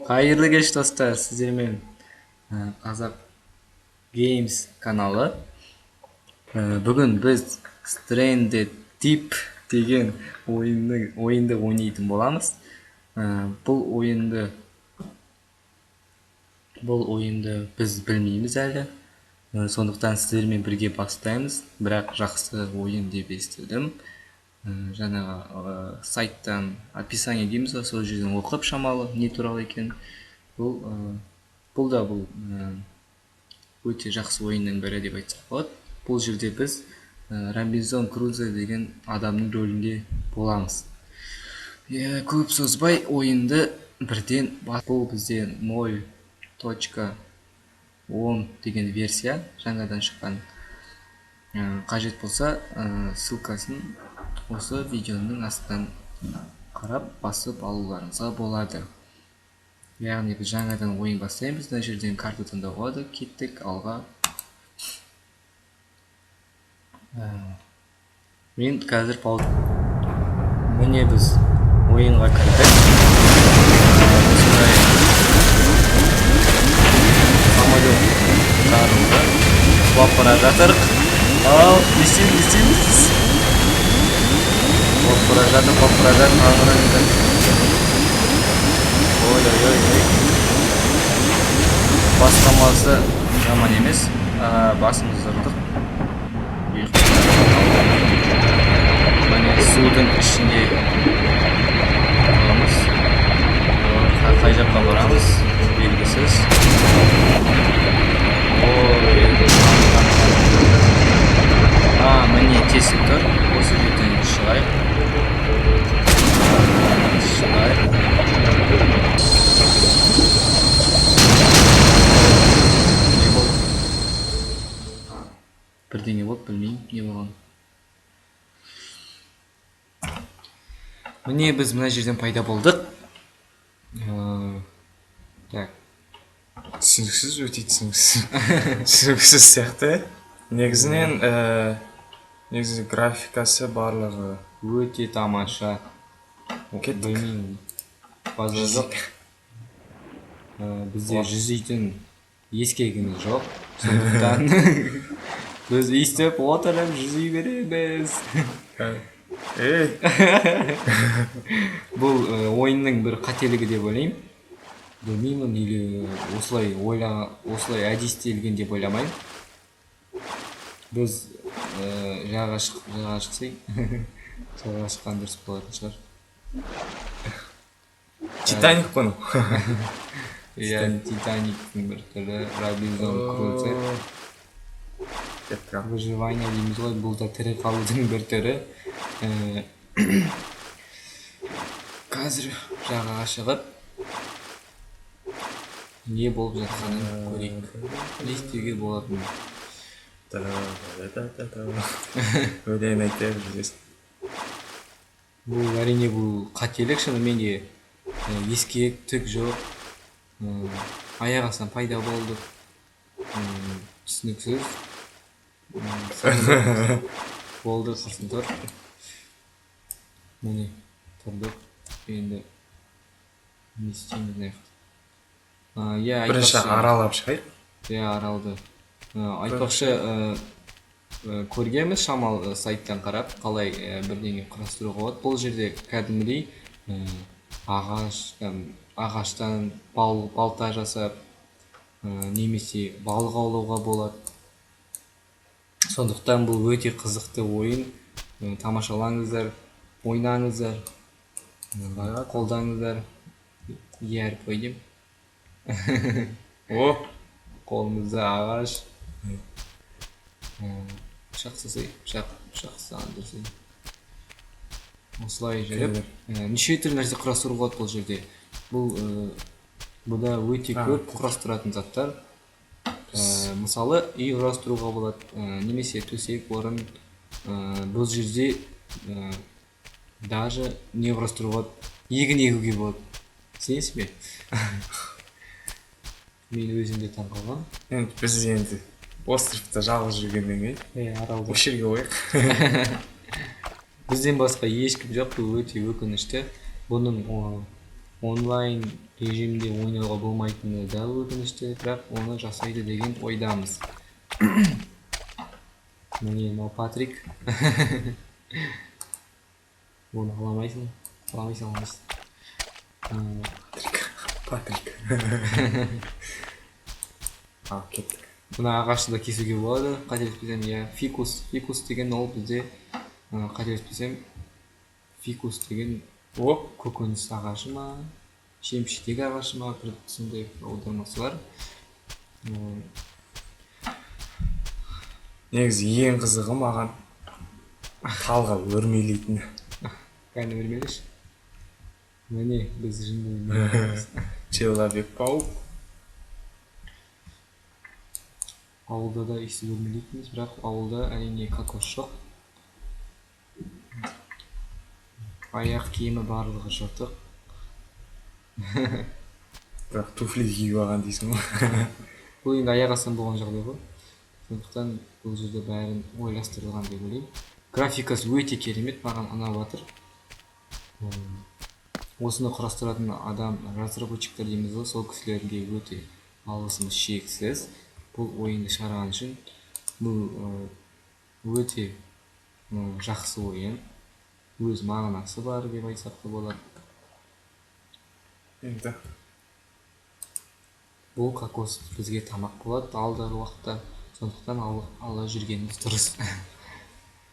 Hayırlı geç dostlar, sizlerмен Қазақ Games каналы. Бүгін біз Stranded Deep деген ойынды ойнайтын боламыз. Бұл ойынды біз білмейміз әлі. Сондықтан сіздермен бірге бастаймыз. Бірақ жақсы ойын деп естідім. Жаңағы сайттан описание дейміз ғой, сол жерден оқып шамалы не туралы екен. Бұл өте жақсы ойынның бірі деп айтсақ болады. Бұл жерде біз Робинзон Крузо деген адамның рөлінде боламыз. Көп созбай ойынды бірден бұл бізде 0.10 деген версия жаңадан шыққан. Қажет болса ссылкасын осы видеоның астынан қарап басып алуларыңызға болады. Яғни біз жаңадан ойын бастаймыз. Мына жерден карта таңдауға болады. Кеттік алға. Мен қазір міне біз ойынға кірдік. Самолет жарылды. Құлап бара жатырық. Ал, естеміз. Құлап бара жатыр, аңыраңыздар. Ой. Бастамасы жаман емес. Басымызды ұрдық. Міне судың ішінде боламыз. Қай жаққа барамыз? Белгісіз. Міне тесік тұр. Осы жерден шығайық. Бірдеңе болып, білмеймін не болған. Міне біз мына жерден пайда болдық. Түсініксіз, өте түсініксіз сияқты. Негізі графикасы барлығы Өте тамаша. Білмеймін. База жоқ. Бізде жүзейтін ескегіміз жоқ. Сондықтан біз естіп отырып жүзей береміз. Бұл ойынның бір қателігі деп ойлаймын. Білмеймін, или осылай әдістелген деп ойламаймын. Біз жаға шықсай, жаға шыққан дұрыс болатын шығар. Титаник бұны. Титаниктің бір түрі, Робинзон Крузо. Выживание дейміз ғой, бұл да тірі қалудың бір түрі. Қазір жағаға шығып не болып жатқанын көрейік. Не істеуге болатын. Өлең айтып жүресің. Бұл әрине бұл қателік, шынымен де ескек түк жоқ. Аяқ астынан пайда болды. Түсініксіз. Болды, қырсын тұр. Міне тұрдық. Енді не істейміз не қылып. Бірінші аралап шығайық. Аралды. Айтпақшы, көргенбіз шамал сайттан қарап, қалай бірдеңе құрастыруға болады. Бұл жерде кәдімгідей ағаштан балта жасап, немесе балық аулауға болады. Сондықтан бұл өте қызықты ойын. Тамашалаңыздар, ойнаңыздар, қолдаңыздар. Еріп ойдым. Қолымызда ағаш. Пышақсызай, пышақсызан дұрсай. Осылай жүріп, неше түрлі нәрсе құрастыруға болады бұл жерде. Бұда өте көп құрастыратын заттар. Мысалы, үй құрастыруға болады, немесе төсек, орын. Бұл жерде даже не құрастыруға болады, егін егуге болады. Сенесіз бе? Мен өзімде таң қалған. Біз енді островта жалғыз жүргеннен кейін аралда осы жерге қояйық. Бізден басқа ешкім жоқ, бұл өте өкінішті. Бұның онлайн режимде ойнауға болмайтыны да өкінішті, бірақ оны жасайды деген ойдамыз. Міне мынау Патрик. Оны аламайсың. Патрик. Ал кеттік. Мына ағашты да кесуге болады. Қателеспесем, иә, фикус деген ол бізде, қателеспесем, фикус деген көкөніс ағашы ма, шемшітек ағашы ма, бір сондай аудармасы бар. Негізі ең қызығы маған талға өрмелейтіні. Қайны өрмелеші? Міне, біз жынды өрмелейміз. Человек-паук. Ауылда да есі өрмелейтінбіз, бірақ ауылда әрине кокос жоқ. Аяқ киімі барлығы жыртық. Бірақ туфли киіп алған дейсің ғой. Бұл енді аяқ астынан болған жағдай ғой. Сондықтан бұл жерде бәрін ойластырылған деп ойлаймын. Графикасы өте керемет, маған ұнап жатыр. Осыны құрастыратын адам, разработчиктер дейміз ғой, сол кісілерге өте алғысымыз шексіз. Бұл ойынды шығарған үшін бұл өте жақсы ойын. Өз мағынасы бар деп айтсақ та болады. Енді Бұл кокос бізге тамақ болады алдағы уақытта. Сондықтан ала жүргеніміз дұрыс.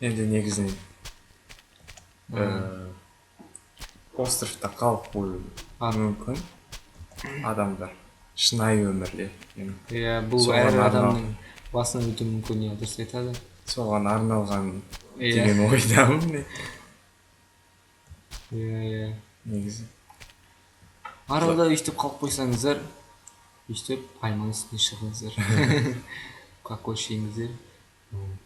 енді негізінен островта қалып қою мүмкін адамдар шынайы өмірде. Иә, бұл әр адамның басынан өтуі мүмкін, иә, дұрыс айтады. Соған арналған деген ойдамын мен. Иә. Негізі. Аралда өйстіп қалып қойсаңыздар, өйстіп айман үстіне шығыңыздар. Кокос жеңіздер.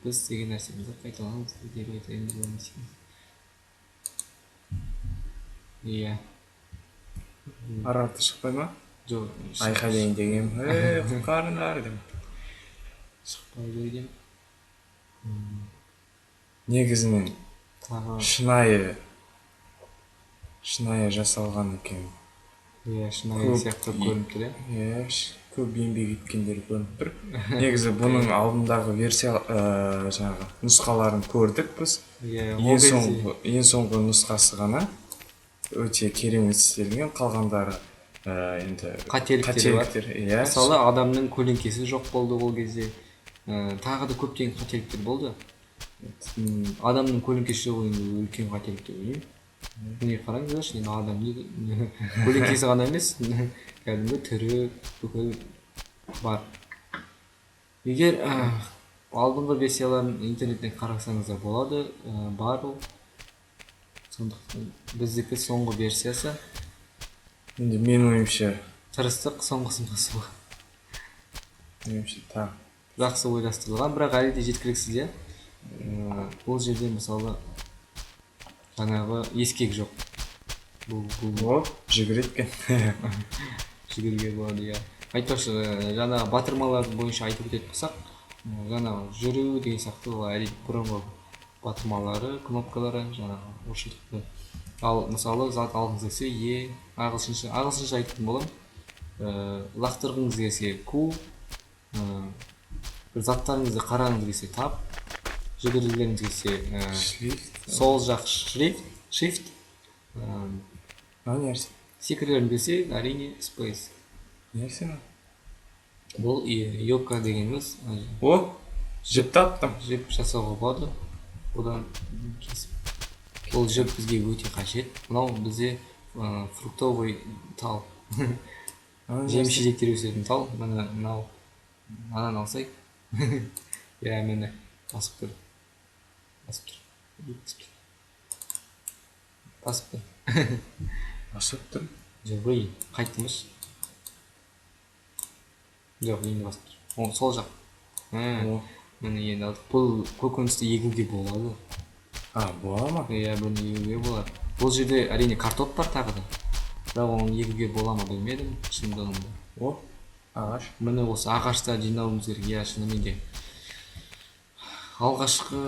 Біз істеген нәрсемізді қайталамыз деп айтайын. Иә. Аралда шықпай ма? Жоқ. Айқайлайын деген. Құтқарыңдар деп. Шықпайды деймін. Негізінен Тағы. шынайы жасалған екен. Иә, шынайы сияқты көрініп тұр, иә. Көп еңбек еткендер көрініп тұр. Негізі бұның алдындағы версия жаңағы нұсқаларын көрдік біз. Ең соңғы нұсқасы ғана өте керемет істелген, қалғандары енді қателіктер. Мысалы, адамның көлеңкесі жоқ болды ол кезде. Тағы да көптеген қателіктер болды. Адамның көлеңкесі жоқ енді үлкен қателік деп ойлаймын. Міне қараңыздаршы, енді адам көлеңкесі ғана емес, кәдімгі түрі бүкіл бар. Егер алдыңғы версияларын интернеттен қарасаңыздар болады, бар ол. Сондықтан біздікі соңғы версиясы. Енді мен ойымша тырыстық, соңғысын қосуға. Меніңше тағы Жақсы ойластырылған, бірақ әлі де жеткіліксіз, иә. Бұл жерде мысалы жаңағы ескек жоқ. Бұл жүгіреткен. Жүгіруге болады, иә. Айтпақшы, жаңағы батырмалар бойынша айтып өтетін болсақ, жаңағы жүру деген сияқты ол әрине бұрынғы батырмалары, кнопкалары жаңағы орысшылдықты. Ал мысалы зат алғыңыз келсе ағылшынша айтатын боламын. Лақтырғыңыз келсе Q, бір заттарыңызды қарағыңыз келсе Tab, жүгіргіңіз келсе сол жақ Shift, секіргің келсе әрине Space. Нерсе ма? Бұл йока дегеніміз. Жіп таптым. Жіп жасауға болады. Бұдан кесіп. Бұл жіп бізге өте қажет. Мынау бізде фруктовый тал. Жеміс-жидектер өсетін тал. Мынау анан алсай. Иә, мені басып тұр. Басып тұр. Жоқ, қайттымыз. Жоқ, енді басып тұр. Сол жақ. Мені енді алдық. Бұл көкөністі егуге болады. Бола ма? Иә, бұны егуге болады. Бұл жерде әрине картоп бар тағы да. Бірақ оны егуге бола ма білмедім шындығында. Ағаш. Міне осы ағашта жинауымыз керек. Иә, шынымен де. Алғашқы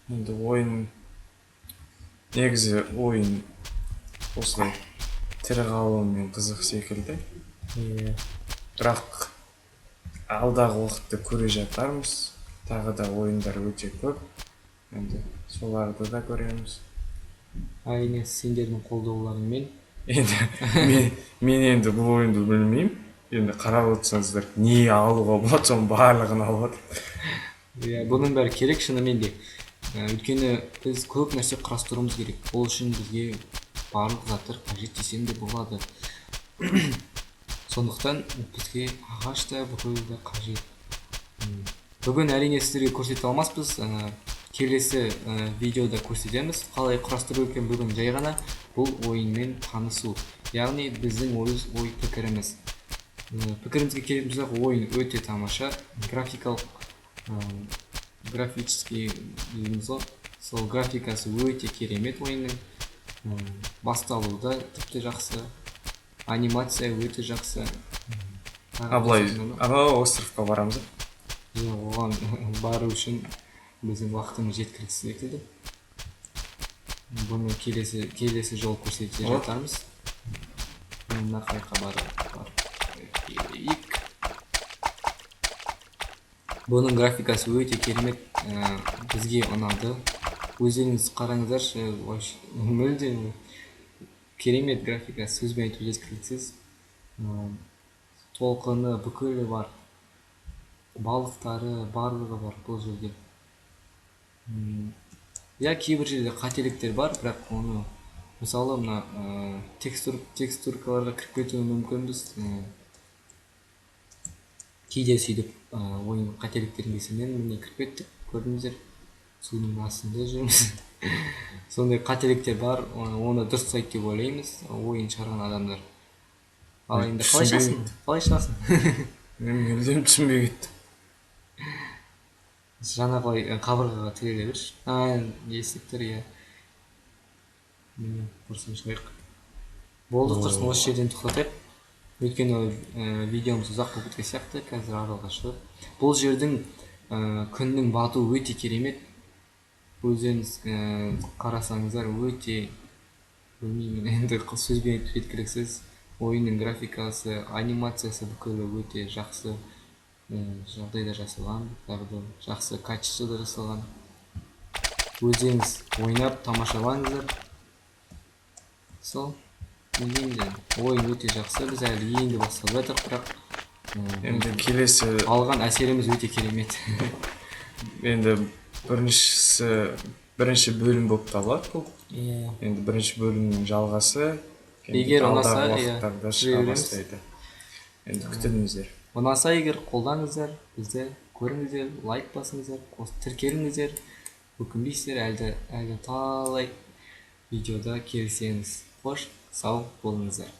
Енді ойын негізі ойын осылай тірі қалуымен қызық секілді. Иә. Бірақ алдағы уақытта көре жатармыз. Тағы да ойындар өте көп. Енді соларды да көреміз. Әрине сендердің қолдауларыңмен. Енді мен енді бұл ойынды білмеймін. Енді қарап отырсаңыздар, не алуға болады, соның барлығын алып отыр. Иә, бұның бәрі керек шынымен де. Өйткені біз көп нәрсе құрастыруымыз керек. Ол үшін бізге барлық заттар қажет десем де болады. Сондықтан бізге ағаш та бүкіл де қажет. Бүгін әрине сіздерге көрсете алмаспыз. Келесі видеода көрсетеміз. Қалай құрастыру екен бүгін жай ғана бұл ойынмен танысу. Яғни біздің ой пікіріміз. Пікірімізге келетін болсақ, ойын өте тамаша. Графический дейміз ғой. Сол графикасы өте керемет ойынның. Басталуы да тіпті жақсы. Анимация өте жақсы. Былай анау островқа барамыз. Оған бару үшін біздің уақытымыз жеткіліксіз секілді. Бұны келесі жол көрсете жатармыз. Мына қайқа барып келейік. Бұның графикасы өте керемет, бізге ұнады. Өздеріңіз қараңыздаршы, мүлде керемет графика, сөзбен айту жеткіліксіз. Толқыны бүкілі бар, балықтары барлығы бар бұл жерде. Я кейбір жерде қателіктер бар, бірақ оны мысалы мына текстуркаларға кіріп кетуі мүмкінбіз. Кейде сөйтіп ойын қателіктерін кесімнен міне кіріп кеттік, көрдіңіздер, судың астында жүрміз. Сондай қателіктер бар, оны дұрыс айтты деп ойлаймыз ойын шығарған адамдар. Ал енді қалай шығасың? Мен мүлдем түсінбей кеттім. Жаңа қалай қабырғаға тіреле берші. Естіп тұр, иә. Құрсын шығайық. Болды, құрсын осы жерден тоқтатайық. Өйткені видеомыз ұзақ болып кеткен сияқты, қазір аралға шығып. Бұл жердің күннің батуы өте керемет. Өздеріңіз қарасаңыздар өте, білмеймін, енді сөзбен жеткіліксіз. Ойынның графикасы, анимациясы бүкілі өте жақсы жағдайда жасалған, жақсы качествода жасалған. Өздеріңіз ойнап тамашалаңыздар. Сол, ойын өте жақсы, біз әлі енді бастап жатырмыз, бірақ енді келесі алған әсеріміз өте керемет. Енді бірінші бөлім болып табылады бұл. Енді бірінші бөлімнің жалғасы егер ұнаса, уақыттарда шыға бастайды. Енді күтіңіздер. Ұнаса егер қолдаңыздар, бізді көріңіздер, лайк басыңыздар, тіркеліңіздер, өкінбейсіздер, әлде талай видеода келсеңіз. Қош, сау болыңыздар.